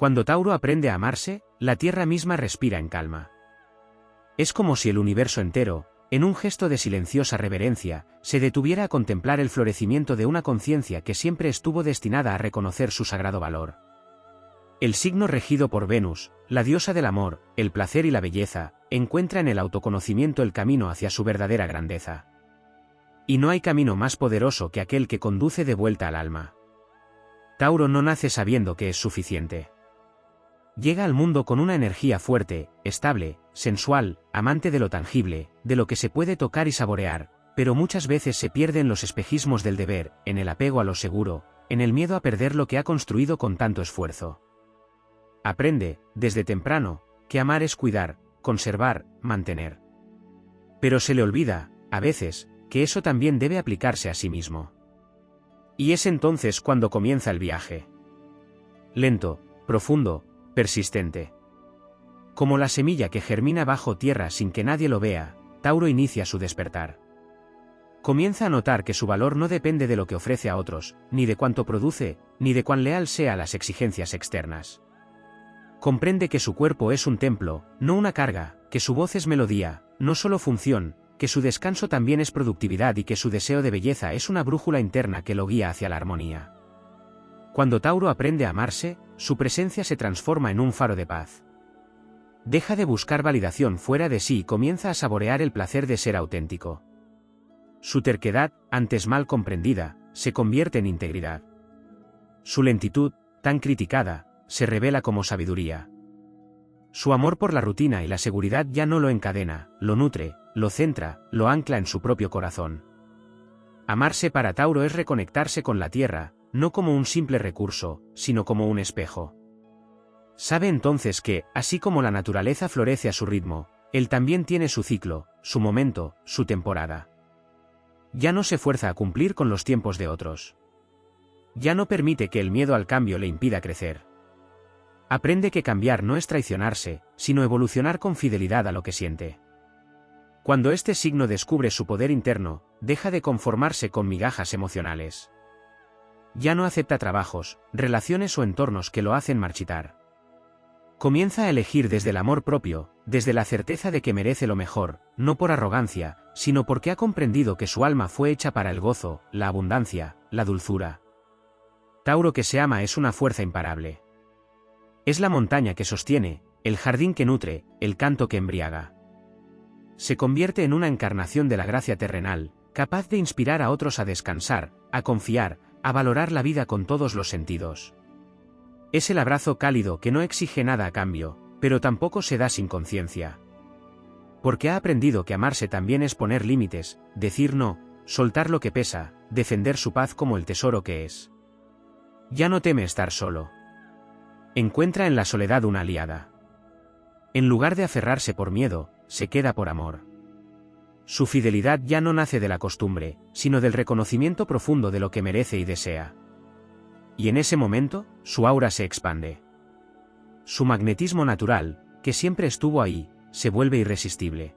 Cuando Tauro aprende a amarse, la tierra misma respira en calma. Es como si el universo entero, en un gesto de silenciosa reverencia, se detuviera a contemplar el florecimiento de una conciencia que siempre estuvo destinada a reconocer su sagrado valor. El signo regido por Venus, la diosa del amor, el placer y la belleza, encuentra en el autoconocimiento el camino hacia su verdadera grandeza. Y no hay camino más poderoso que aquel que conduce de vuelta al alma. Tauro no nace sabiendo que es suficiente. Llega al mundo con una energía fuerte, estable, sensual, amante de lo tangible, de lo que se puede tocar y saborear, pero muchas veces se pierde en los espejismos del deber, en el apego a lo seguro, en el miedo a perder lo que ha construido con tanto esfuerzo. Aprende, desde temprano, que amar es cuidar, conservar, mantener. Pero se le olvida, a veces, que eso también debe aplicarse a sí mismo. Y es entonces cuando comienza el viaje. Lento, profundo, persistente. Como la semilla que germina bajo tierra sin que nadie lo vea, Tauro inicia su despertar. Comienza a notar que su valor no depende de lo que ofrece a otros, ni de cuánto produce, ni de cuán leal sea a las exigencias externas. Comprende que su cuerpo es un templo, no una carga, que su voz es melodía, no solo función, que su descanso también es productividad y que su deseo de belleza es una brújula interna que lo guía hacia la armonía. Cuando Tauro aprende a amarse, su presencia se transforma en un faro de paz. Deja de buscar validación fuera de sí y comienza a saborear el placer de ser auténtico. Su terquedad, antes mal comprendida, se convierte en integridad. Su lentitud, tan criticada, se revela como sabiduría. Su amor por la rutina y la seguridad ya no lo encadena, lo nutre, lo centra, lo ancla en su propio corazón. Amarse para Tauro es reconectarse con la tierra, no como un simple recurso, sino como un espejo. Sabe entonces que, así como la naturaleza florece a su ritmo, él también tiene su ciclo, su momento, su temporada. Ya no se fuerza a cumplir con los tiempos de otros. Ya no permite que el miedo al cambio le impida crecer. Aprende que cambiar no es traicionarse, sino evolucionar con fidelidad a lo que siente. Cuando este signo descubre su poder interno, deja de conformarse con migajas emocionales. Ya no acepta trabajos, relaciones o entornos que lo hacen marchitar. Comienza a elegir desde el amor propio, desde la certeza de que merece lo mejor, no por arrogancia, sino porque ha comprendido que su alma fue hecha para el gozo, la abundancia, la dulzura. Tauro que se ama es una fuerza imparable. Es la montaña que sostiene, el jardín que nutre, el canto que embriaga. Se convierte en una encarnación de la gracia terrenal, capaz de inspirar a otros a descansar, a confiar, a valorar la vida con todos los sentidos. Es el abrazo cálido que no exige nada a cambio, pero tampoco se da sin conciencia. Porque ha aprendido que amarse también es poner límites, decir no, soltar lo que pesa, defender su paz como el tesoro que es. Ya no teme estar solo. Encuentra en la soledad una aliada. En lugar de aferrarse por miedo, se queda por amor. Su fidelidad ya no nace de la costumbre, sino del reconocimiento profundo de lo que merece y desea. Y en ese momento, su aura se expande. Su magnetismo natural, que siempre estuvo ahí, se vuelve irresistible.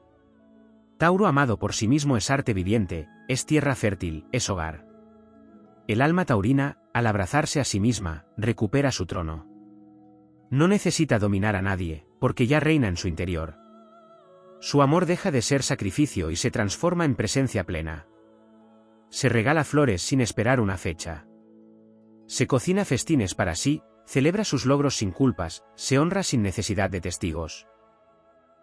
Tauro amado por sí mismo es arte viviente, es tierra fértil, es hogar. El alma taurina, al abrazarse a sí misma, recupera su trono. No necesita dominar a nadie, porque ya reina en su interior. Su amor deja de ser sacrificio y se transforma en presencia plena. Se regala flores sin esperar una fecha. Se cocina festines para sí, celebra sus logros sin culpas, se honra sin necesidad de testigos.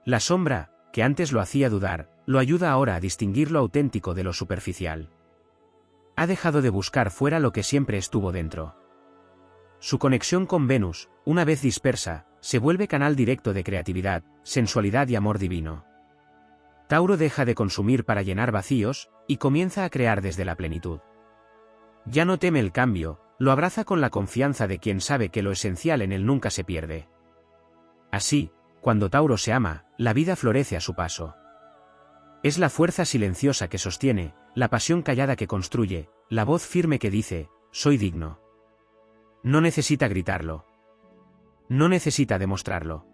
La sombra, que antes lo hacía dudar, lo ayuda ahora a distinguir lo auténtico de lo superficial. Ha dejado de buscar fuera lo que siempre estuvo dentro. Su conexión con Venus, una vez dispersa, se vuelve canal directo de creatividad, sensualidad y amor divino. Tauro deja de consumir para llenar vacíos, y comienza a crear desde la plenitud. Ya no teme el cambio, lo abraza con la confianza de quien sabe que lo esencial en él nunca se pierde. Así, cuando Tauro se ama, la vida florece a su paso. Es la fuerza silenciosa que sostiene, la pasión callada que construye, la voz firme que dice, soy digno. No necesita gritarlo. No necesita demostrarlo.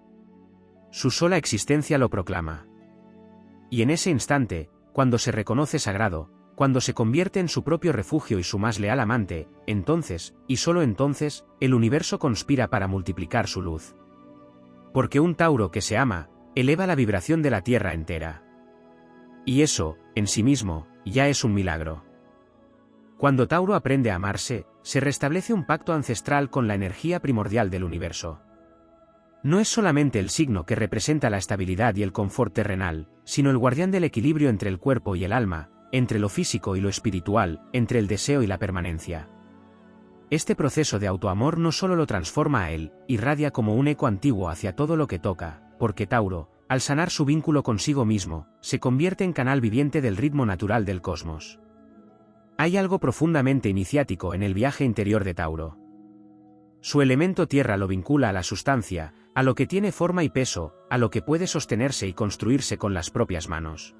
Su sola existencia lo proclama. Y en ese instante, cuando se reconoce sagrado, cuando se convierte en su propio refugio y su más leal amante, entonces, y solo entonces, el universo conspira para multiplicar su luz. Porque un Tauro que se ama, eleva la vibración de la Tierra entera. Y eso, en sí mismo, ya es un milagro. Cuando Tauro aprende a amarse, se restablece un pacto ancestral con la energía primordial del universo. No es solamente el signo que representa la estabilidad y el confort terrenal, sino el guardián del equilibrio entre el cuerpo y el alma, entre lo físico y lo espiritual, entre el deseo y la permanencia. Este proceso de autoamor no solo lo transforma a él, irradia como un eco antiguo hacia todo lo que toca, porque Tauro, al sanar su vínculo consigo mismo, se convierte en canal viviente del ritmo natural del cosmos. Hay algo profundamente iniciático en el viaje interior de Tauro. Su elemento tierra lo vincula a la sustancia, a lo que tiene forma y peso, a lo que puede sostenerse y construirse con las propias manos.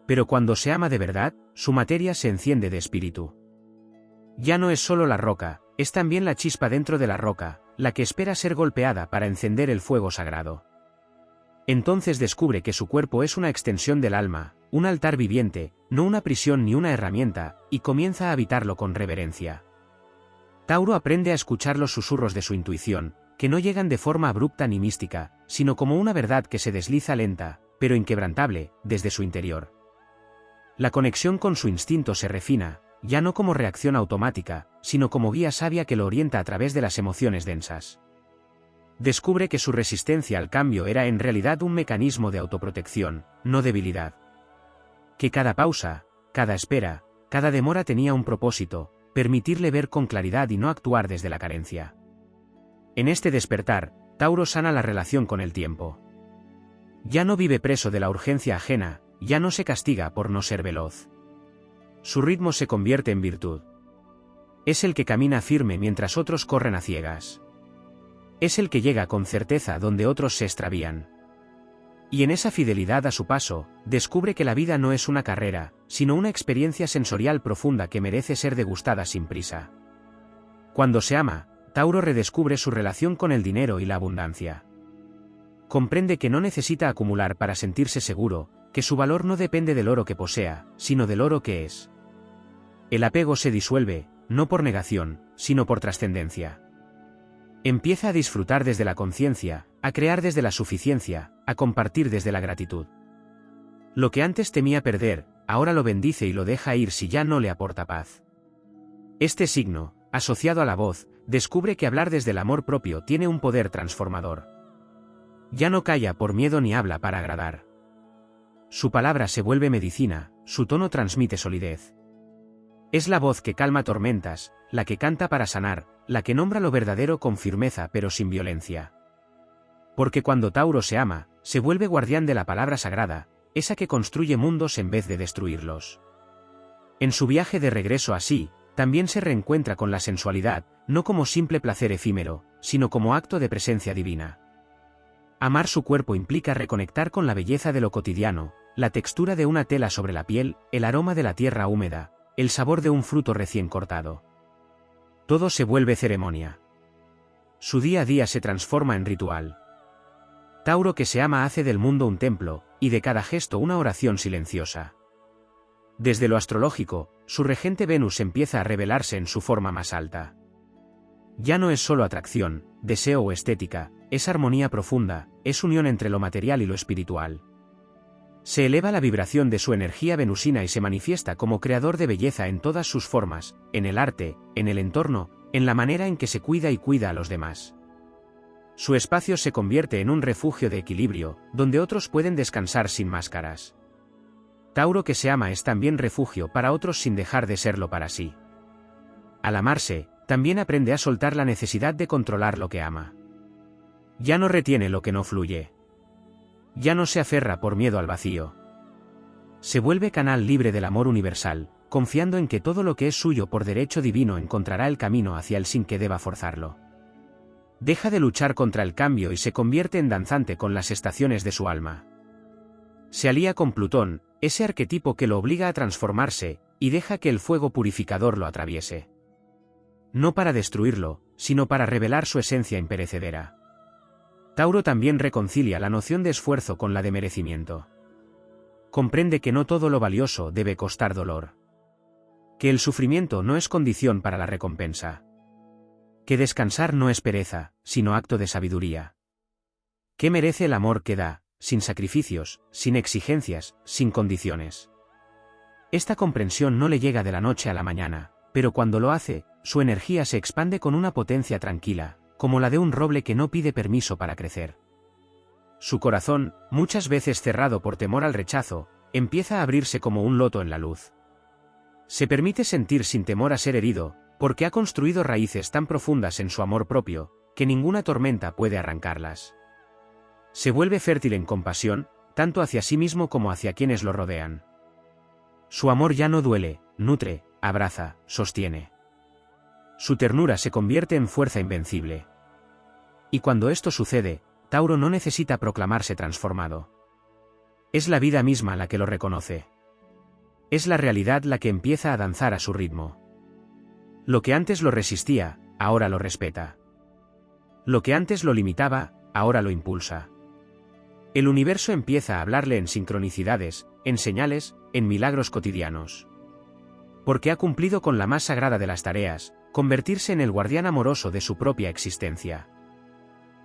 Pero cuando se ama de verdad, su materia se enciende de espíritu. Ya no es solo la roca, es también la chispa dentro de la roca, la que espera ser golpeada para encender el fuego sagrado. Entonces descubre que su cuerpo es una extensión del alma, un altar viviente, no una prisión ni una herramienta, y comienza a habitarlo con reverencia. Tauro aprende a escuchar los susurros de su intuición, que no llegan de forma abrupta ni mística, sino como una verdad que se desliza lenta, pero inquebrantable, desde su interior. La conexión con su instinto se refina, ya no como reacción automática, sino como guía sabia que lo orienta a través de las emociones densas. Descubre que su resistencia al cambio era en realidad un mecanismo de autoprotección, no debilidad. Que cada pausa, cada espera, cada demora tenía un propósito, permitirle ver con claridad y no actuar desde la carencia. En este despertar, Tauro sana la relación con el tiempo. Ya no vive preso de la urgencia ajena, ya no se castiga por no ser veloz. Su ritmo se convierte en virtud. Es el que camina firme mientras otros corren a ciegas. Es el que llega con certeza donde otros se extravían. Y en esa fidelidad a su paso, descubre que la vida no es una carrera, sino una experiencia sensorial profunda que merece ser degustada sin prisa. Cuando se ama, Tauro redescubre su relación con el dinero y la abundancia. Comprende que no necesita acumular para sentirse seguro, que su valor no depende del oro que posea, sino del oro que es. El apego se disuelve, no por negación, sino por trascendencia. Empieza a disfrutar desde la conciencia, a crear desde la suficiencia, a compartir desde la gratitud. Lo que antes temía perder, ahora lo bendice y lo deja ir si ya no le aporta paz. Este signo, asociado a la voz, descubre que hablar desde el amor propio tiene un poder transformador. Ya no calla por miedo ni habla para agradar. Su palabra se vuelve medicina, su tono transmite solidez. Es la voz que calma tormentas, la que canta para sanar, la que nombra lo verdadero con firmeza pero sin violencia. Porque cuando Tauro se ama, se vuelve guardián de la palabra sagrada, esa que construye mundos en vez de destruirlos. En su viaje de regreso así, también se reencuentra con la sensualidad, no como simple placer efímero, sino como acto de presencia divina. Amar su cuerpo implica reconectar con la belleza de lo cotidiano, la textura de una tela sobre la piel, el aroma de la tierra húmeda, el sabor de un fruto recién cortado. Todo se vuelve ceremonia. Su día a día se transforma en ritual. Tauro que se ama hace del mundo un templo, y de cada gesto una oración silenciosa. Desde lo astrológico, su regente Venus empieza a revelarse en su forma más alta. Ya no es solo atracción, deseo o estética, es armonía profunda, es unión entre lo material y lo espiritual. Se eleva la vibración de su energía venusina y se manifiesta como creador de belleza en todas sus formas, en el arte, en el entorno, en la manera en que se cuida y cuida a los demás. Su espacio se convierte en un refugio de equilibrio, donde otros pueden descansar sin máscaras. Tauro que se ama es también refugio para otros sin dejar de serlo para sí. Al amarse, también aprende a soltar la necesidad de controlar lo que ama. Ya no retiene lo que no fluye. Ya no se aferra por miedo al vacío. Se vuelve canal libre del amor universal, confiando en que todo lo que es suyo por derecho divino encontrará el camino hacia él sin que deba forzarlo. Deja de luchar contra el cambio y se convierte en danzante con las estaciones de su alma. Se alía con Plutón, ese arquetipo que lo obliga a transformarse, y deja que el fuego purificador lo atraviese. No para destruirlo, sino para revelar su esencia imperecedera. Tauro también reconcilia la noción de esfuerzo con la de merecimiento. Comprende que no todo lo valioso debe costar dolor. Que el sufrimiento no es condición para la recompensa. Que descansar no es pereza, sino acto de sabiduría. ¿Qué merece el amor que da, sin sacrificios, sin exigencias, sin condiciones? Esta comprensión no le llega de la noche a la mañana, pero cuando lo hace, su energía se expande con una potencia tranquila, como la de un roble que no pide permiso para crecer. Su corazón, muchas veces cerrado por temor al rechazo, empieza a abrirse como un loto en la luz. Se permite sentir sin temor a ser herido, porque ha construido raíces tan profundas en su amor propio, que ninguna tormenta puede arrancarlas. Se vuelve fértil en compasión, tanto hacia sí mismo como hacia quienes lo rodean. Su amor ya no duele, nutre, abraza, sostiene. Su ternura se convierte en fuerza invencible. Y cuando esto sucede, Tauro no necesita proclamarse transformado. Es la vida misma la que lo reconoce. Es la realidad la que empieza a danzar a su ritmo. Lo que antes lo resistía, ahora lo respeta. Lo que antes lo limitaba, ahora lo impulsa. El universo empieza a hablarle en sincronicidades, en señales, en milagros cotidianos. Porque ha cumplido con la más sagrada de las tareas, convertirse en el guardián amoroso de su propia existencia.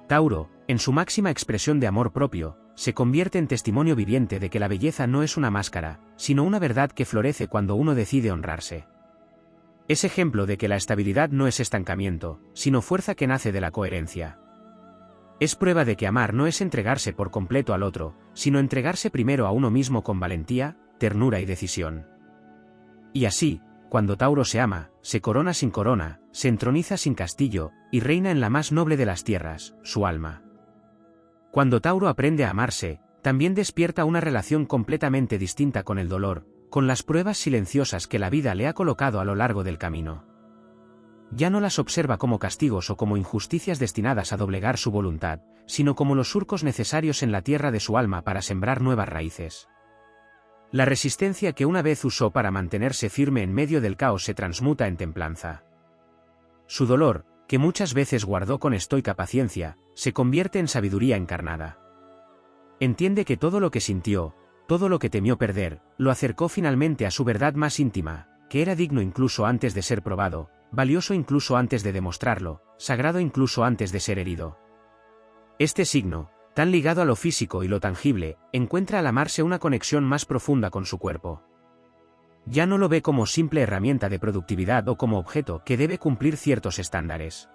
Tauro, en su máxima expresión de amor propio, se convierte en testimonio viviente de que la belleza no es una máscara, sino una verdad que florece cuando uno decide honrarse. Es ejemplo de que la estabilidad no es estancamiento, sino fuerza que nace de la coherencia. Es prueba de que amar no es entregarse por completo al otro, sino entregarse primero a uno mismo con valentía, ternura y decisión. Y así, cuando Tauro se ama, se corona sin corona, se entroniza sin castillo, y reina en la más noble de las tierras, su alma. Cuando Tauro aprende a amarse, también despierta una relación completamente distinta con el dolor, con las pruebas silenciosas que la vida le ha colocado a lo largo del camino. Ya no las observa como castigos o como injusticias destinadas a doblegar su voluntad, sino como los surcos necesarios en la tierra de su alma para sembrar nuevas raíces. La resistencia que una vez usó para mantenerse firme en medio del caos se transmuta en templanza. Su dolor, que muchas veces guardó con estoica paciencia, se convierte en sabiduría encarnada. Entiende que todo lo que sintió, todo lo que temió perder, lo acercó finalmente a su verdad más íntima, que era digno incluso antes de ser probado, valioso incluso antes de demostrarlo, sagrado incluso antes de ser herido. Este signo, tan ligado a lo físico y lo tangible, encuentra al amarse una conexión más profunda con su cuerpo. Ya no lo ve como simple herramienta de productividad o como objeto que debe cumplir ciertos estándares.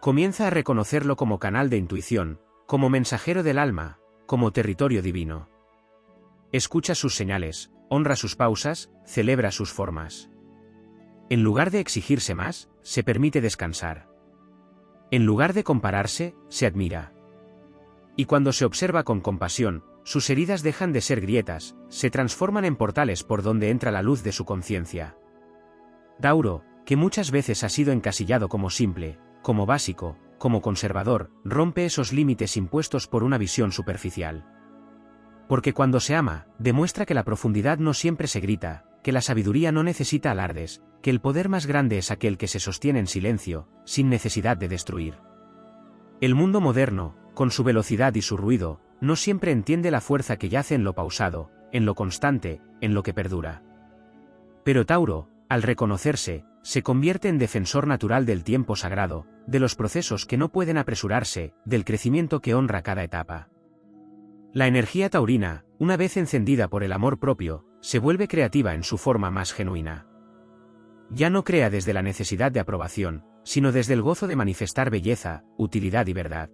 Comienza a reconocerlo como canal de intuición, como mensajero del alma, como territorio divino. Escucha sus señales, honra sus pausas, celebra sus formas. En lugar de exigirse más, se permite descansar. En lugar de compararse, se admira. Y cuando se observa con compasión, sus heridas dejan de ser grietas, se transforman en portales por donde entra la luz de su conciencia. Tauro, que muchas veces ha sido encasillado como simple, como básico, como conservador, rompe esos límites impuestos por una visión superficial. Porque cuando se ama, demuestra que la profundidad no siempre se grita, que la sabiduría no necesita alardes, que el poder más grande es aquel que se sostiene en silencio, sin necesidad de destruir. El mundo moderno, con su velocidad y su ruido, no siempre entiende la fuerza que yace en lo pausado, en lo constante, en lo que perdura. Pero Tauro, al reconocerse, se convierte en defensor natural del tiempo sagrado, de los procesos que no pueden apresurarse, del crecimiento que honra cada etapa. La energía taurina, una vez encendida por el amor propio, se vuelve creativa en su forma más genuina. Ya no crea desde la necesidad de aprobación, sino desde el gozo de manifestar belleza, utilidad y verdad.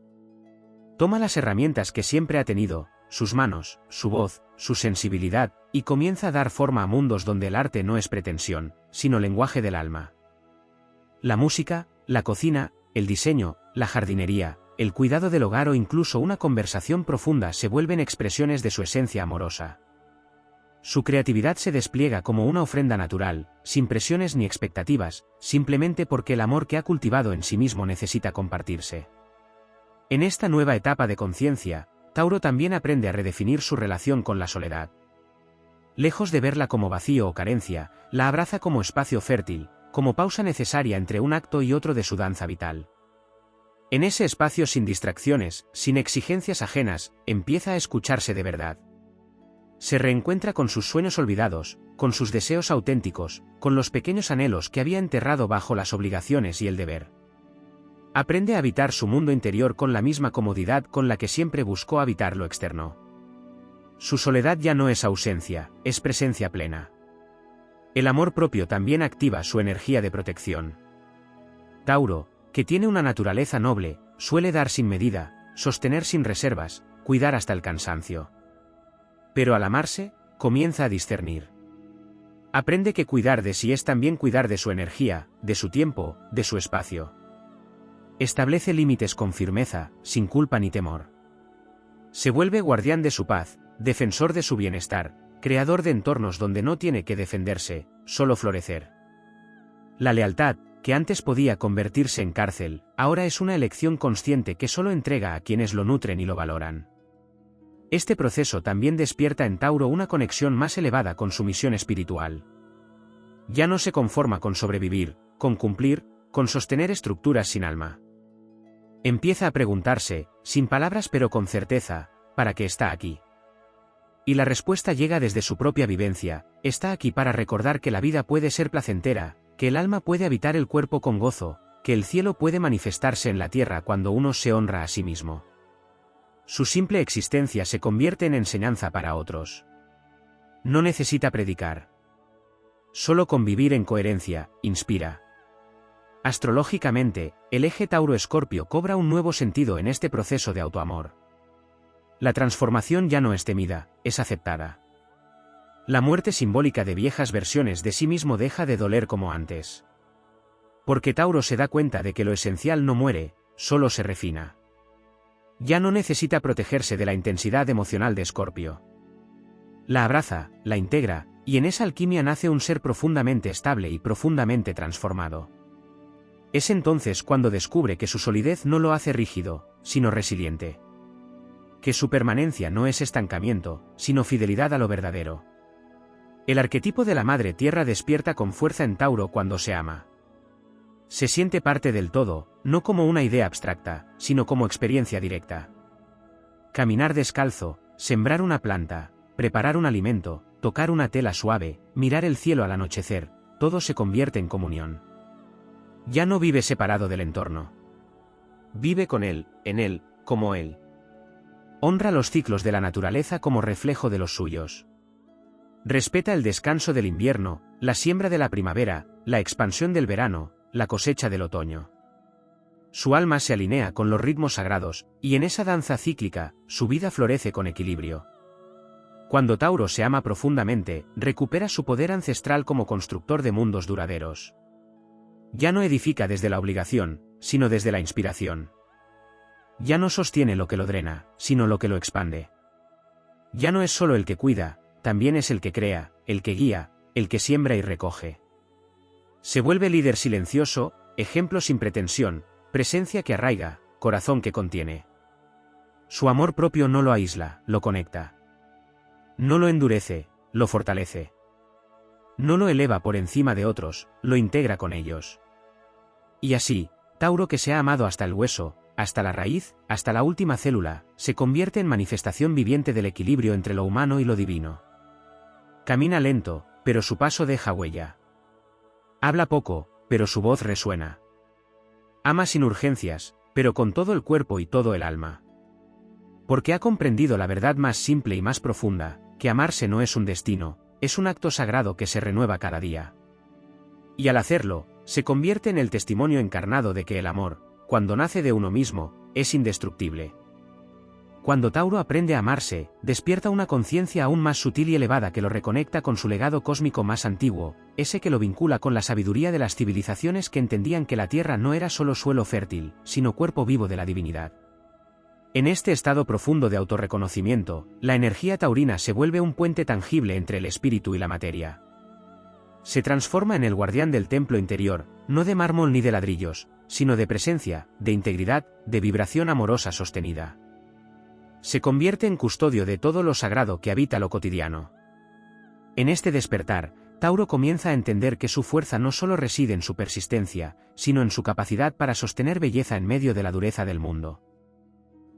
Toma las herramientas que siempre ha tenido, sus manos, su voz, su sensibilidad, y comienza a dar forma a mundos donde el arte no es pretensión, sino lenguaje del alma. La música, la cocina, el diseño, la jardinería, el cuidado del hogar o incluso una conversación profunda se vuelven expresiones de su esencia amorosa. Su creatividad se despliega como una ofrenda natural, sin presiones ni expectativas, simplemente porque el amor que ha cultivado en sí mismo necesita compartirse. En esta nueva etapa de conciencia, Tauro también aprende a redefinir su relación con la soledad. Lejos de verla como vacío o carencia, la abraza como espacio fértil, como pausa necesaria entre un acto y otro de su danza vital. En ese espacio sin distracciones, sin exigencias ajenas, empieza a escucharse de verdad. Se reencuentra con sus sueños olvidados, con sus deseos auténticos, con los pequeños anhelos que había enterrado bajo las obligaciones y el deber. Aprende a habitar su mundo interior con la misma comodidad con la que siempre buscó habitar lo externo. Su soledad ya no es ausencia, es presencia plena. El amor propio también activa su energía de protección. Tauro, que tiene una naturaleza noble, suele dar sin medida, sostener sin reservas, cuidar hasta el cansancio. Pero al amarse, comienza a discernir. Aprende que cuidar de sí es también cuidar de su energía, de su tiempo, de su espacio. Establece límites con firmeza, sin culpa ni temor. Se vuelve guardián de su paz, defensor de su bienestar, creador de entornos donde no tiene que defenderse, solo florecer. La lealtad, que antes podía convertirse en cárcel, ahora es una elección consciente que solo entrega a quienes lo nutren y lo valoran. Este proceso también despierta en Tauro una conexión más elevada con su misión espiritual. Ya no se conforma con sobrevivir, con cumplir, con sostener estructuras sin alma. Empieza a preguntarse, sin palabras pero con certeza, ¿para qué está aquí? Y la respuesta llega desde su propia vivencia, está aquí para recordar que la vida puede ser placentera, que el alma puede habitar el cuerpo con gozo, que el cielo puede manifestarse en la tierra cuando uno se honra a sí mismo. Su simple existencia se convierte en enseñanza para otros. No necesita predicar. Solo convivir en coherencia, inspira. Astrológicamente, el eje Tauro-Escorpio cobra un nuevo sentido en este proceso de autoamor. La transformación ya no es temida, es aceptada. La muerte simbólica de viejas versiones de sí mismo deja de doler como antes. Porque Tauro se da cuenta de que lo esencial no muere, solo se refina. Ya no necesita protegerse de la intensidad emocional de Escorpio. La abraza, la integra, y en esa alquimia nace un ser profundamente estable y profundamente transformado. Es entonces cuando descubre que su solidez no lo hace rígido, sino resiliente. Que su permanencia no es estancamiento, sino fidelidad a lo verdadero. El arquetipo de la Madre Tierra despierta con fuerza en Tauro cuando se ama. Se siente parte del todo, no como una idea abstracta, sino como experiencia directa. Caminar descalzo, sembrar una planta, preparar un alimento, tocar una tela suave, mirar el cielo al anochecer, todo se convierte en comunión. Ya no vive separado del entorno. Vive con él, en él, como él. Honra los ciclos de la naturaleza como reflejo de los suyos. Respeta el descanso del invierno, la siembra de la primavera, la expansión del verano, la cosecha del otoño. Su alma se alinea con los ritmos sagrados, y en esa danza cíclica, su vida florece con equilibrio. Cuando Tauro se ama profundamente, recupera su poder ancestral como constructor de mundos duraderos. Ya no edifica desde la obligación, sino desde la inspiración. Ya no sostiene lo que lo drena, sino lo que lo expande. Ya no es solo el que cuida, también es el que crea, el que guía, el que siembra y recoge. Se vuelve líder silencioso, ejemplo sin pretensión, presencia que arraiga, corazón que contiene. Su amor propio no lo aísla, lo conecta. No lo endurece, lo fortalece. No lo eleva por encima de otros, lo integra con ellos. Y así, Tauro que se ha amado hasta el hueso, hasta la raíz, hasta la última célula, se convierte en manifestación viviente del equilibrio entre lo humano y lo divino. Camina lento, pero su paso deja huella. Habla poco, pero su voz resuena. Ama sin urgencias, pero con todo el cuerpo y todo el alma. Porque ha comprendido la verdad más simple y más profunda, que amarse no es un destino, es un acto sagrado que se renueva cada día. Y al hacerlo, se convierte en el testimonio encarnado de que el amor, cuando nace de uno mismo, es indestructible. Cuando Tauro aprende a amarse, despierta una conciencia aún más sutil y elevada que lo reconecta con su legado cósmico más antiguo, ese que lo vincula con la sabiduría de las civilizaciones que entendían que la Tierra no era solo suelo fértil, sino cuerpo vivo de la divinidad. En este estado profundo de autorreconocimiento, la energía taurina se vuelve un puente tangible entre el espíritu y la materia. Se transforma en el guardián del templo interior, no de mármol ni de ladrillos, sino de presencia, de integridad, de vibración amorosa sostenida. Se convierte en custodio de todo lo sagrado que habita lo cotidiano. En este despertar, Tauro comienza a entender que su fuerza no solo reside en su persistencia, sino en su capacidad para sostener belleza en medio de la dureza del mundo.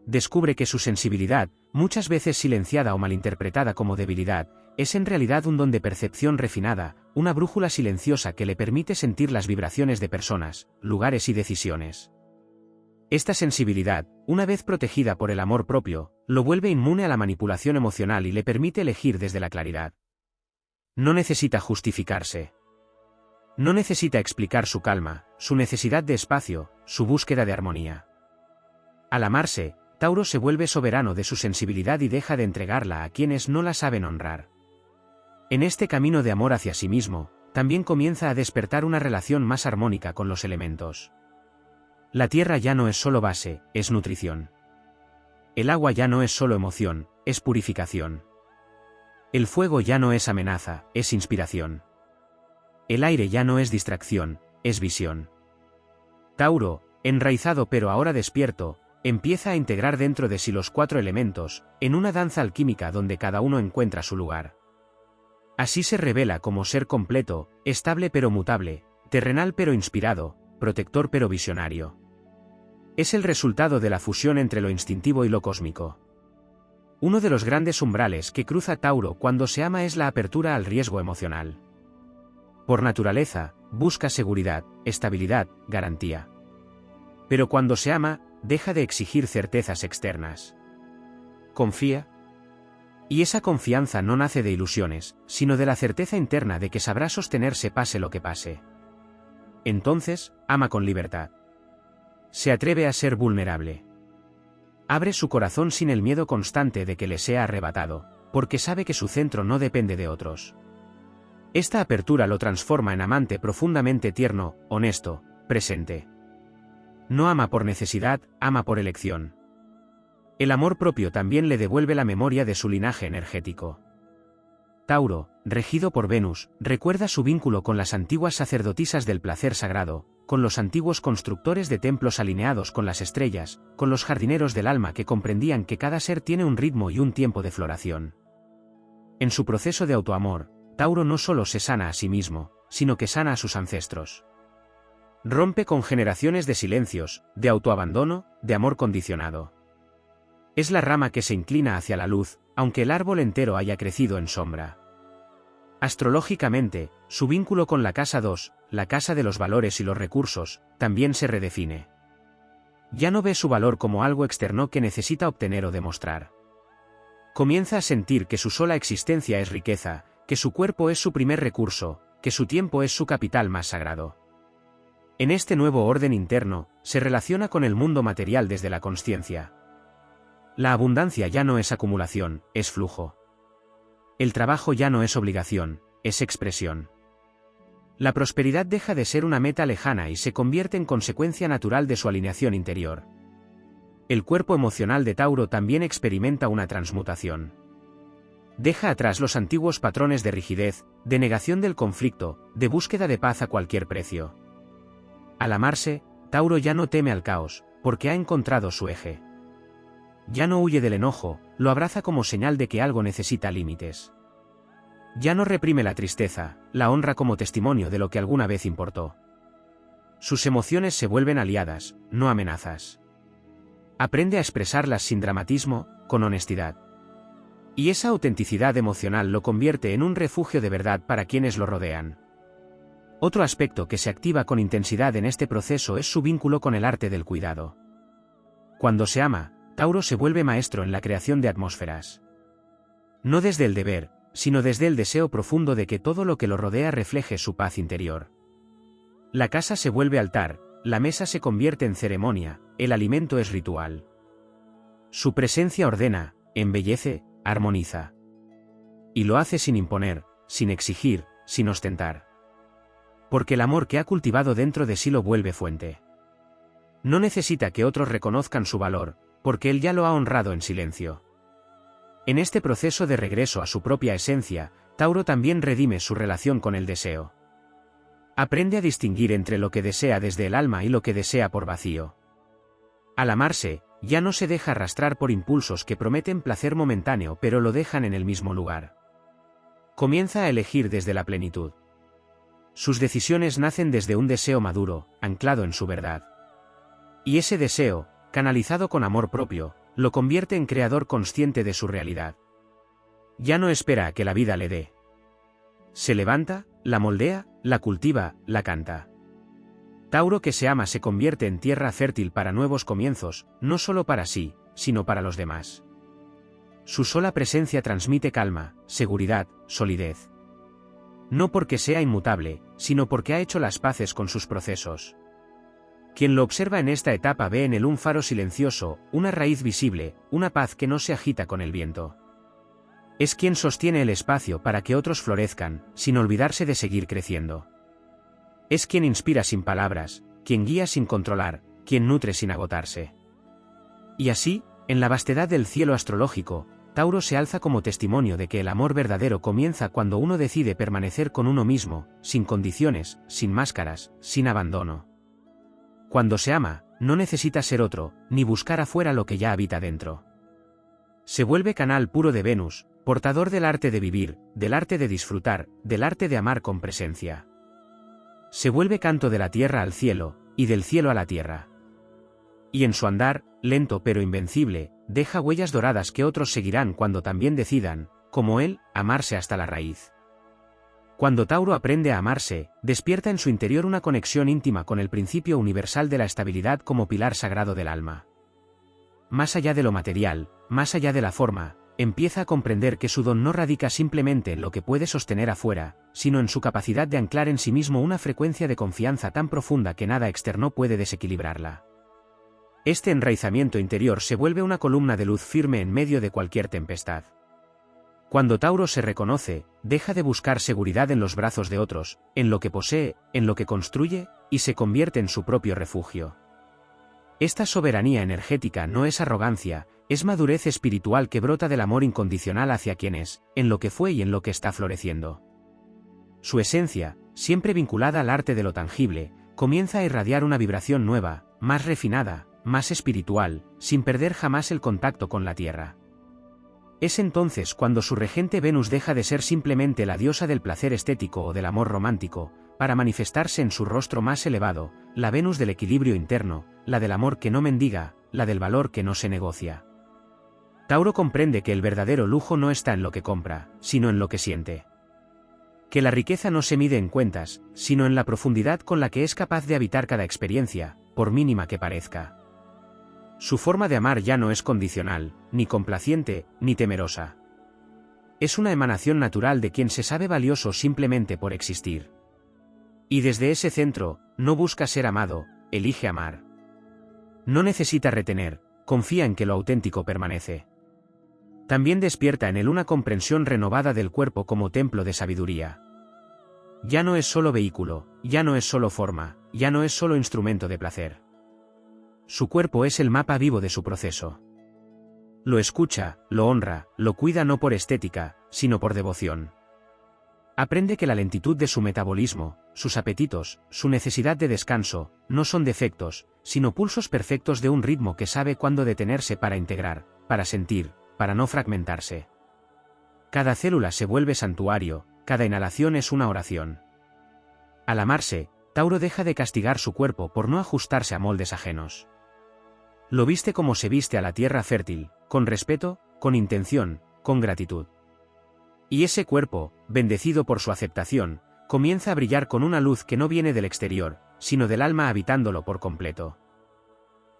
Descubre que su sensibilidad, muchas veces silenciada o malinterpretada como debilidad, es en realidad un don de percepción refinada, una brújula silenciosa que le permite sentir las vibraciones de personas, lugares y decisiones. Esta sensibilidad, una vez protegida por el amor propio, lo vuelve inmune a la manipulación emocional y le permite elegir desde la claridad. No necesita justificarse. No necesita explicar su calma, su necesidad de espacio, su búsqueda de armonía. Al amarse, Tauro se vuelve soberano de su sensibilidad y deja de entregarla a quienes no la saben honrar. En este camino de amor hacia sí mismo, también comienza a despertar una relación más armónica con los elementos. La tierra ya no es solo base, es nutrición. El agua ya no es solo emoción, es purificación. El fuego ya no es amenaza, es inspiración. El aire ya no es distracción, es visión. Tauro, enraizado pero ahora despierto, empieza a integrar dentro de sí los 4 elementos, en una danza alquímica donde cada uno encuentra su lugar. Así se revela como ser completo, estable pero mutable, terrenal pero inspirado, protector pero visionario. Es el resultado de la fusión entre lo instintivo y lo cósmico. Uno de los grandes umbrales que cruza Tauro cuando se ama es la apertura al riesgo emocional. Por naturaleza, busca seguridad, estabilidad, garantía. Pero cuando se ama, deja de exigir certezas externas. Confía. Y esa confianza no nace de ilusiones, sino de la certeza interna de que sabrá sostenerse pase lo que pase. Entonces, ama con libertad. Se atreve a ser vulnerable. Abre su corazón sin el miedo constante de que le sea arrebatado, porque sabe que su centro no depende de otros. Esta apertura lo transforma en amante profundamente tierno, honesto, presente. No ama por necesidad, ama por elección. El amor propio también le devuelve la memoria de su linaje energético. Tauro, regido por Venus, recuerda su vínculo con las antiguas sacerdotisas del placer sagrado, con los antiguos constructores de templos alineados con las estrellas, con los jardineros del alma que comprendían que cada ser tiene un ritmo y un tiempo de floración. En su proceso de autoamor, Tauro no solo se sana a sí mismo, sino que sana a sus ancestros. Rompe con generaciones de silencios, de autoabandono, de amor condicionado. Es la rama que se inclina hacia la luz, aunque el árbol entero haya crecido en sombra. Astrológicamente, su vínculo con la casa 2, la casa de los valores y los recursos, también se redefine. Ya no ve su valor como algo externo que necesita obtener o demostrar. Comienza a sentir que su sola existencia es riqueza, que su cuerpo es su primer recurso, que su tiempo es su capital más sagrado. En este nuevo orden interno, se relaciona con el mundo material desde la consciencia. La abundancia ya no es acumulación, es flujo. El trabajo ya no es obligación, es expresión. La prosperidad deja de ser una meta lejana y se convierte en consecuencia natural de su alineación interior. El cuerpo emocional de Tauro también experimenta una transmutación. Deja atrás los antiguos patrones de rigidez, de negación del conflicto, de búsqueda de paz a cualquier precio. Al amarse, Tauro ya no teme al caos, porque ha encontrado su eje. Ya no huye del enojo, lo abraza como señal de que algo necesita límites. Ya no reprime la tristeza, la honra como testimonio de lo que alguna vez importó. Sus emociones se vuelven aliadas, no amenazas. Aprende a expresarlas sin dramatismo, con honestidad. Y esa autenticidad emocional lo convierte en un refugio de verdad para quienes lo rodean. Otro aspecto que se activa con intensidad en este proceso es su vínculo con el arte del cuidado. Cuando se ama, Tauro se vuelve maestro en la creación de atmósferas. No desde el deber, sino desde el deseo profundo de que todo lo que lo rodea refleje su paz interior. La casa se vuelve altar, la mesa se convierte en ceremonia, el alimento es ritual. Su presencia ordena, embellece, armoniza. Y lo hace sin imponer, sin exigir, sin ostentar. Porque el amor que ha cultivado dentro de sí lo vuelve fuente. No necesita que otros reconozcan su valor, porque él ya lo ha honrado en silencio. En este proceso de regreso a su propia esencia, Tauro también redime su relación con el deseo. Aprende a distinguir entre lo que desea desde el alma y lo que desea por vacío. Al amarse, ya no se deja arrastrar por impulsos que prometen placer momentáneo pero lo dejan en el mismo lugar. Comienza a elegir desde la plenitud. Sus decisiones nacen desde un deseo maduro, anclado en su verdad. Y ese deseo, canalizado con amor propio, lo convierte en creador consciente de su realidad. ya no espera a que la vida le dé. Se levanta, la moldea, la cultiva, la canta. Tauro que se ama se convierte en tierra fértil para nuevos comienzos, no solo para sí, sino para los demás. Su sola presencia transmite calma, seguridad, solidez. No porque sea inmutable, sino porque ha hecho las paces con sus procesos. Quien lo observa en esta etapa ve en él un faro silencioso, una raíz visible, una paz que no se agita con el viento. Es quien sostiene el espacio para que otros florezcan, sin olvidarse de seguir creciendo. Es quien inspira sin palabras, quien guía sin controlar, quien nutre sin agotarse. Y así, en la vastedad del cielo astrológico, Tauro se alza como testimonio de que el amor verdadero comienza cuando uno decide permanecer con uno mismo, sin condiciones, sin máscaras, sin abandono. Cuando se ama, no necesita ser otro, ni buscar afuera lo que ya habita dentro. Se vuelve canal puro de Venus, portador del arte de vivir, del arte de disfrutar, del arte de amar con presencia. Se vuelve canto de la tierra al cielo, y del cielo a la tierra. Y en su andar, lento pero invencible, deja huellas doradas que otros seguirán cuando también decidan, como él, amarse hasta la raíz. Cuando Tauro aprende a amarse, despierta en su interior una conexión íntima con el principio universal de la estabilidad como pilar sagrado del alma. Más allá de lo material, más allá de la forma, empieza a comprender que su don no radica simplemente en lo que puede sostener afuera, sino en su capacidad de anclar en sí mismo una frecuencia de confianza tan profunda que nada externo puede desequilibrarla. Este enraizamiento interior se vuelve una columna de luz firme en medio de cualquier tempestad. Cuando Tauro se reconoce, deja de buscar seguridad en los brazos de otros, en lo que posee, en lo que construye, y se convierte en su propio refugio. Esta soberanía energética no es arrogancia, es madurez espiritual que brota del amor incondicional hacia quien es, en lo que fue y en lo que está floreciendo. Su esencia, siempre vinculada al arte de lo tangible, comienza a irradiar una vibración nueva, más refinada, más espiritual, sin perder jamás el contacto con la tierra. Es entonces cuando su regente Venus deja de ser simplemente la diosa del placer estético o del amor romántico, para manifestarse en su rostro más elevado, la Venus del equilibrio interno, la del amor que no mendiga, la del valor que no se negocia. Tauro comprende que el verdadero lujo no está en lo que compra, sino en lo que siente. Que la riqueza no se mide en cuentas, sino en la profundidad con la que es capaz de habitar cada experiencia, por mínima que parezca. Su forma de amar ya no es condicional, ni complaciente, ni temerosa. Es una emanación natural de quien se sabe valioso simplemente por existir. Y desde ese centro, no busca ser amado, elige amar. No necesita retener, confía en que lo auténtico permanece. También despierta en él una comprensión renovada del cuerpo como templo de sabiduría. Ya no es solo vehículo, ya no es solo forma, ya no es solo instrumento de placer. Su cuerpo es el mapa vivo de su proceso. Lo escucha, lo honra, lo cuida no por estética, sino por devoción. Aprende que la lentitud de su metabolismo, sus apetitos, su necesidad de descanso, no son defectos, sino pulsos perfectos de un ritmo que sabe cuándo detenerse para integrar, para sentir, para no fragmentarse. Cada célula se vuelve santuario, cada inhalación es una oración. Al amarse, Tauro deja de castigar su cuerpo por no ajustarse a moldes ajenos. Lo viste como se viste a la tierra fértil, con respeto, con intención, con gratitud. Y ese cuerpo, bendecido por su aceptación, comienza a brillar con una luz que no viene del exterior, sino del alma habitándolo por completo.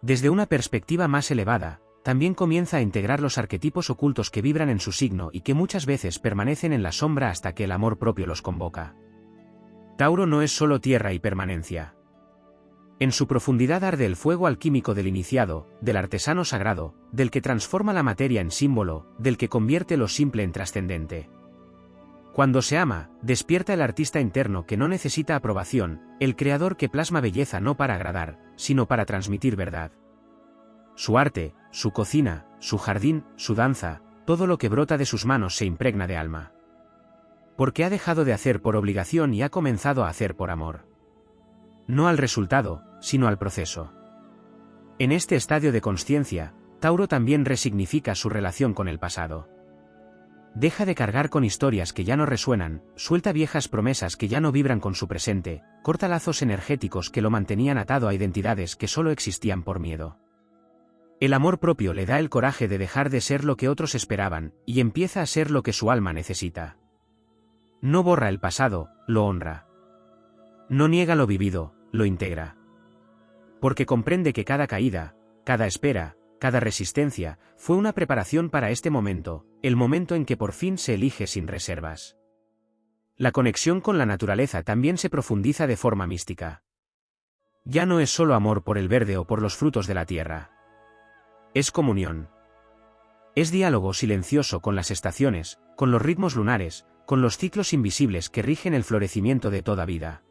Desde una perspectiva más elevada, también comienza a integrar los arquetipos ocultos que vibran en su signo y que muchas veces permanecen en la sombra hasta que el amor propio los convoca. Tauro no es solo tierra y permanencia. En su profundidad arde el fuego alquímico del iniciado, del artesano sagrado, del que transforma la materia en símbolo, del que convierte lo simple en trascendente. Cuando se ama, despierta el artista interno que no necesita aprobación, el creador que plasma belleza no para agradar, sino para transmitir verdad. Su arte, su cocina, su jardín, su danza, todo lo que brota de sus manos se impregna de alma. Porque ha dejado de hacer por obligación y ha comenzado a hacer por amor. No al resultado, sino al proceso. En este estadio de consciencia, Tauro también resignifica su relación con el pasado. Deja de cargar con historias que ya no resuenan, suelta viejas promesas que ya no vibran con su presente, corta lazos energéticos que lo mantenían atado a identidades que solo existían por miedo. El amor propio le da el coraje de dejar de ser lo que otros esperaban, y empieza a ser lo que su alma necesita. No borra el pasado, lo honra. No niega lo vivido, lo integra. Porque comprende que cada caída, cada espera, cada resistencia, fue una preparación para este momento, el momento en que por fin se elige sin reservas. La conexión con la naturaleza también se profundiza de forma mística. Ya no es solo amor por el verde o por los frutos de la tierra. Es comunión. Es diálogo silencioso con las estaciones, con los ritmos lunares, con los ciclos invisibles que rigen el florecimiento de toda vida.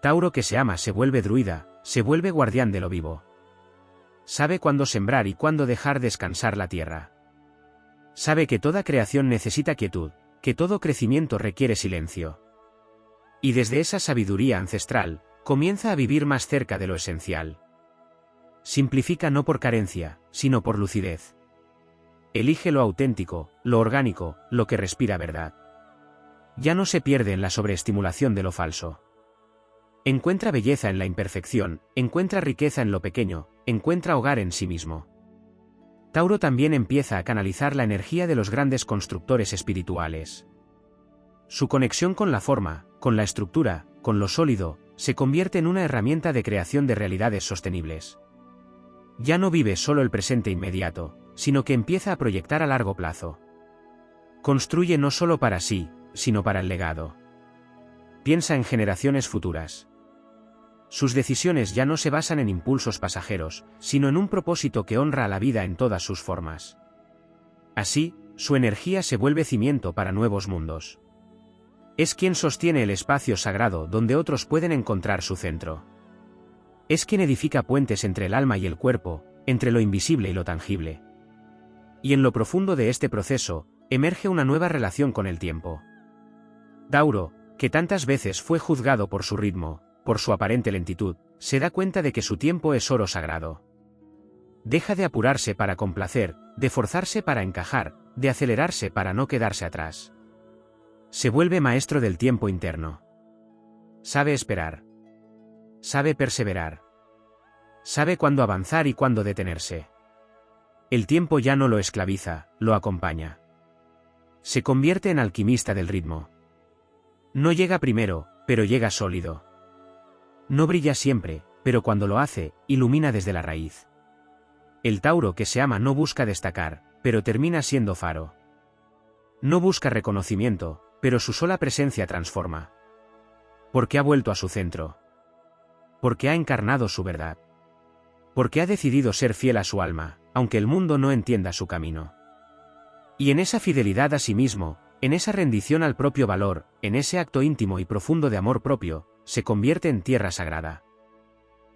Tauro que se ama se vuelve druida, se vuelve guardián de lo vivo. Sabe cuándo sembrar y cuándo dejar descansar la tierra. Sabe que toda creación necesita quietud, que todo crecimiento requiere silencio. Y desde esa sabiduría ancestral, comienza a vivir más cerca de lo esencial. Simplifica no por carencia, sino por lucidez. Elige lo auténtico, lo orgánico, lo que respira verdad. Ya no se pierde en la sobreestimulación de lo falso. Encuentra belleza en la imperfección, encuentra riqueza en lo pequeño, encuentra hogar en sí mismo. Tauro también empieza a canalizar la energía de los grandes constructores espirituales. Su conexión con la forma, con la estructura, con lo sólido, se convierte en una herramienta de creación de realidades sostenibles. Ya no vive solo el presente inmediato, sino que empieza a proyectar a largo plazo. Construye no solo para sí, sino para el legado. Piensa en generaciones futuras. Sus decisiones ya no se basan en impulsos pasajeros, sino en un propósito que honra a la vida en todas sus formas. Así, su energía se vuelve cimiento para nuevos mundos. Es quien sostiene el espacio sagrado donde otros pueden encontrar su centro. Es quien edifica puentes entre el alma y el cuerpo, entre lo invisible y lo tangible. Y en lo profundo de este proceso, emerge una nueva relación con el tiempo. Tauro, que tantas veces fue juzgado por su ritmo, por su aparente lentitud, se da cuenta de que su tiempo es oro sagrado. Deja de apurarse para complacer, de forzarse para encajar, de acelerarse para no quedarse atrás. Se vuelve maestro del tiempo interno. Sabe esperar. Sabe perseverar. Sabe cuándo avanzar y cuándo detenerse. El tiempo ya no lo esclaviza, lo acompaña. Se convierte en alquimista del ritmo. No llega primero, pero llega sólido. No brilla siempre, pero cuando lo hace, ilumina desde la raíz. El Tauro que se ama no busca destacar, pero termina siendo faro. No busca reconocimiento, pero su sola presencia transforma. Porque ha vuelto a su centro. Porque ha encarnado su verdad. Porque ha decidido ser fiel a su alma, aunque el mundo no entienda su camino. Y en esa fidelidad a sí mismo, en esa rendición al propio valor, en ese acto íntimo y profundo de amor propio, se convierte en tierra sagrada.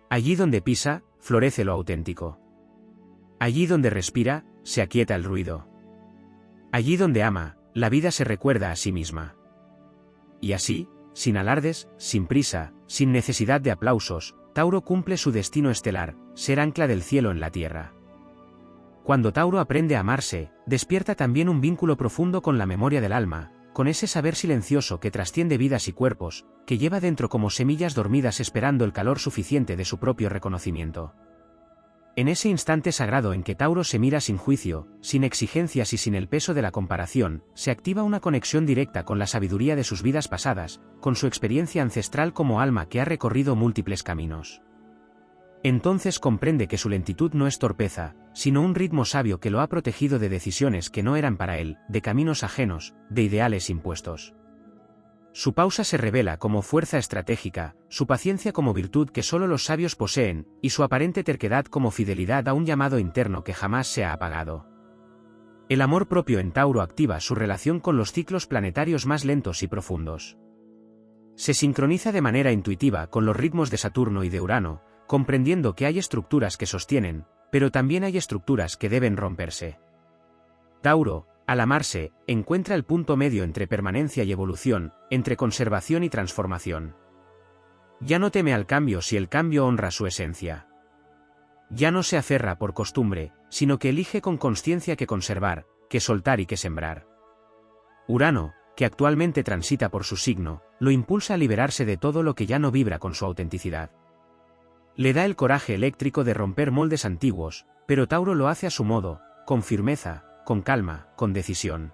Allí donde pisa, florece lo auténtico. Allí donde respira, se aquieta el ruido. Allí donde ama, la vida se recuerda a sí misma. Y así, sin alardes, sin prisa, sin necesidad de aplausos, Tauro cumple su destino estelar, ser ancla del cielo en la tierra. Cuando Tauro aprende a amarse, despierta también un vínculo profundo con la memoria del alma, con ese saber silencioso que trasciende vidas y cuerpos, que lleva dentro como semillas dormidas esperando el calor suficiente de su propio reconocimiento. En ese instante sagrado en que Tauro se mira sin juicio, sin exigencias y sin el peso de la comparación, se activa una conexión directa con la sabiduría de sus vidas pasadas, con su experiencia ancestral como alma que ha recorrido múltiples caminos. Entonces comprende que su lentitud no es torpeza, sino un ritmo sabio que lo ha protegido de decisiones que no eran para él, de caminos ajenos, de ideales impuestos. Su pausa se revela como fuerza estratégica, su paciencia como virtud que solo los sabios poseen, y su aparente terquedad como fidelidad a un llamado interno que jamás se ha apagado. El amor propio en Tauro activa su relación con los ciclos planetarios más lentos y profundos. Se sincroniza de manera intuitiva con los ritmos de Saturno y de Urano, comprendiendo que hay estructuras que sostienen, pero también hay estructuras que deben romperse. Tauro, al amarse, encuentra el punto medio entre permanencia y evolución, entre conservación y transformación. Ya no teme al cambio si el cambio honra su esencia. Ya no se aferra por costumbre, sino que elige con consciencia que conservar, que soltar y que sembrar. Urano, que actualmente transita por su signo, lo impulsa a liberarse de todo lo que ya no vibra con su autenticidad. Le da el coraje eléctrico de romper moldes antiguos, pero Tauro lo hace a su modo, con firmeza, con calma, con decisión.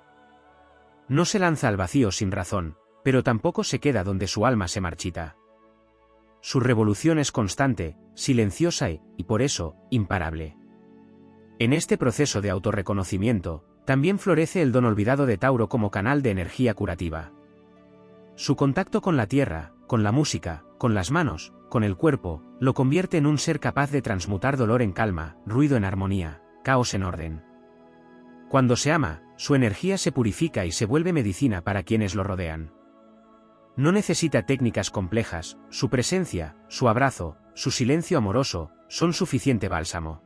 No se lanza al vacío sin razón, pero tampoco se queda donde su alma se marchita. Su revolución es constante, silenciosa y por eso, imparable. En este proceso de autorreconocimiento, también florece el don olvidado de Tauro como canal de energía curativa. Su contacto con la tierra, con la música, con las manos, con el cuerpo, lo convierte en un ser capaz de transmutar dolor en calma, ruido en armonía, caos en orden. Cuando se ama, su energía se purifica y se vuelve medicina para quienes lo rodean. No necesita técnicas complejas, su presencia, su abrazo, su silencio amoroso, son suficiente bálsamo.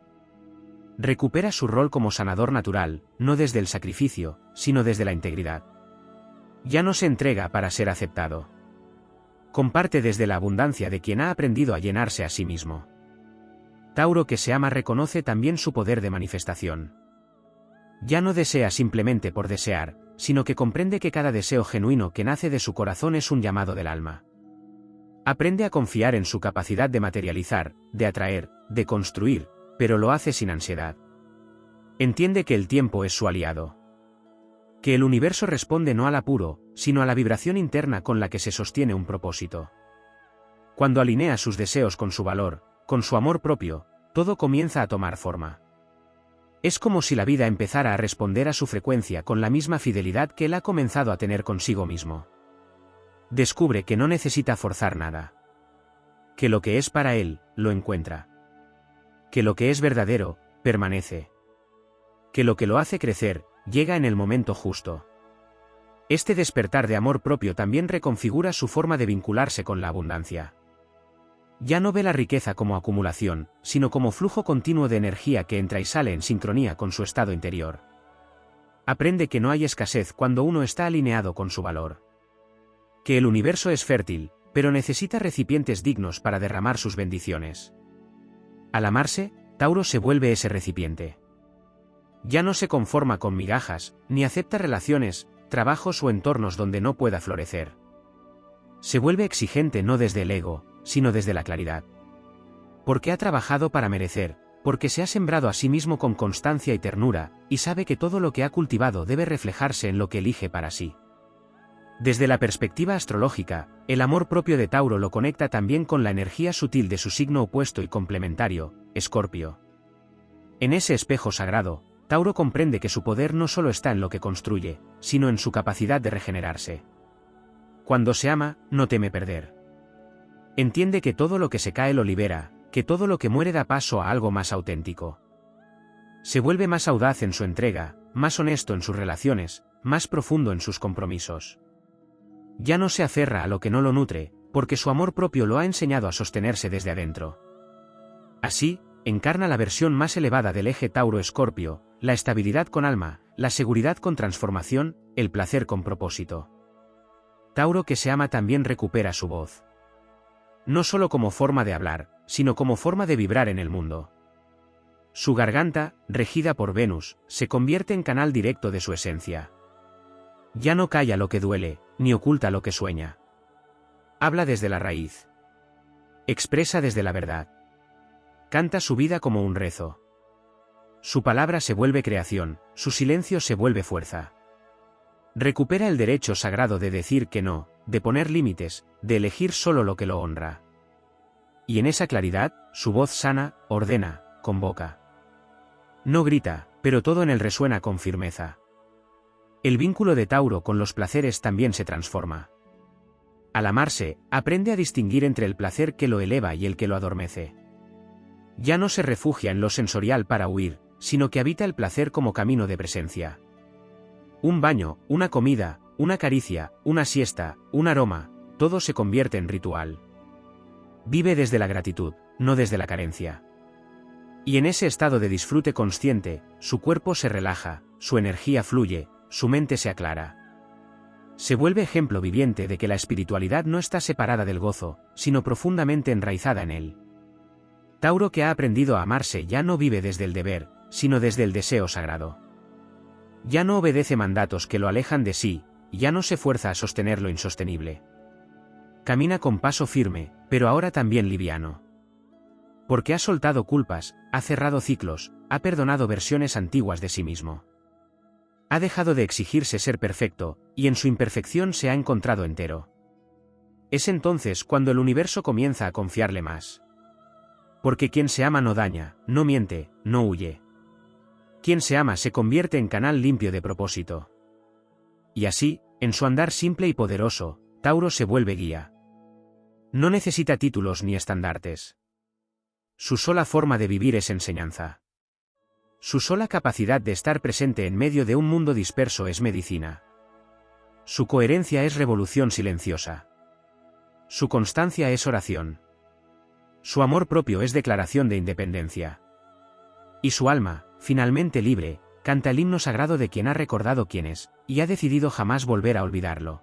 Recupera su rol como sanador natural, no desde el sacrificio, sino desde la integridad. Ya no se entrega para ser aceptado. Comparte desde la abundancia de quien ha aprendido a llenarse a sí mismo. Tauro que se ama reconoce también su poder de manifestación. Ya no desea simplemente por desear, sino que comprende que cada deseo genuino que nace de su corazón es un llamado del alma. Aprende a confiar en su capacidad de materializar, de atraer, de construir, pero lo hace sin ansiedad. Entiende que el tiempo es su aliado. Que el universo responde no al apuro, sino a la vibración interna con la que se sostiene un propósito. Cuando alinea sus deseos con su valor, con su amor propio, todo comienza a tomar forma. Es como si la vida empezara a responder a su frecuencia con la misma fidelidad que él ha comenzado a tener consigo mismo. Descubre que no necesita forzar nada. Que lo que es para él, lo encuentra. Que lo que es verdadero, permanece. Que lo que lo hace crecer, llega en el momento justo. Este despertar de amor propio también reconfigura su forma de vincularse con la abundancia. Ya no ve la riqueza como acumulación, sino como flujo continuo de energía que entra y sale en sincronía con su estado interior. Aprende que no hay escasez cuando uno está alineado con su valor. Que el universo es fértil, pero necesita recipientes dignos para derramar sus bendiciones. Al amarse, Tauro se vuelve ese recipiente. Ya no se conforma con migajas, ni acepta relaciones, trabajos o entornos donde no pueda florecer. Se vuelve exigente no desde el ego, sino desde la claridad. Porque ha trabajado para merecer, porque se ha sembrado a sí mismo con constancia y ternura, y sabe que todo lo que ha cultivado debe reflejarse en lo que elige para sí. Desde la perspectiva astrológica, el amor propio de Tauro lo conecta también con la energía sutil de su signo opuesto y complementario, Escorpio. En ese espejo sagrado, Tauro comprende que su poder no solo está en lo que construye, sino en su capacidad de regenerarse. Cuando se ama, no teme perder. Entiende que todo lo que se cae lo libera, que todo lo que muere da paso a algo más auténtico. Se vuelve más audaz en su entrega, más honesto en sus relaciones, más profundo en sus compromisos. Ya no se aferra a lo que no lo nutre, porque su amor propio lo ha enseñado a sostenerse desde adentro. Así, encarna la versión más elevada del eje Tauro-Escorpio, la estabilidad con alma, la seguridad con transformación, el placer con propósito. Tauro que se ama también recupera su voz. No solo como forma de hablar, sino como forma de vibrar en el mundo. Su garganta, regida por Venus, se convierte en canal directo de su esencia. Ya no calla lo que duele, ni oculta lo que sueña. Habla desde la raíz. Expresa desde la verdad. Canta su vida como un rezo. Su palabra se vuelve creación, su silencio se vuelve fuerza. Recupera el derecho sagrado de decir que no, de poner límites, de elegir solo lo que lo honra. Y en esa claridad, su voz sana, ordena, convoca. No grita, pero todo en él resuena con firmeza. El vínculo de Tauro con los placeres también se transforma. Al amarse, aprende a distinguir entre el placer que lo eleva y el que lo adormece. Ya no se refugia en lo sensorial para huir, sino que habita el placer como camino de presencia. Un baño, una comida, una caricia, una siesta, un aroma, todo se convierte en ritual. Vive desde la gratitud, no desde la carencia. Y en ese estado de disfrute consciente, su cuerpo se relaja, su energía fluye, su mente se aclara. Se vuelve ejemplo viviente de que la espiritualidad no está separada del gozo, sino profundamente enraizada en él. Tauro que ha aprendido a amarse ya no vive desde el deber, sino desde el deseo sagrado. Ya no obedece mandatos que lo alejan de sí, ya no se fuerza a sostener lo insostenible. Camina con paso firme, pero ahora también liviano. Porque ha soltado culpas, ha cerrado ciclos, ha perdonado versiones antiguas de sí mismo. Ha dejado de exigirse ser perfecto, y en su imperfección se ha encontrado entero. Es entonces cuando el universo comienza a confiarle más. Porque quien se ama no daña, no miente, no huye. Quien se ama se convierte en canal limpio de propósito. Y así, en su andar simple y poderoso, Tauro se vuelve guía. No necesita títulos ni estandartes. Su sola forma de vivir es enseñanza. Su sola capacidad de estar presente en medio de un mundo disperso es medicina. Su coherencia es revolución silenciosa. Su constancia es oración. Su amor propio es declaración de independencia. Y su alma, finalmente libre, canta el himno sagrado de quien ha recordado quién es, y ha decidido jamás volver a olvidarlo.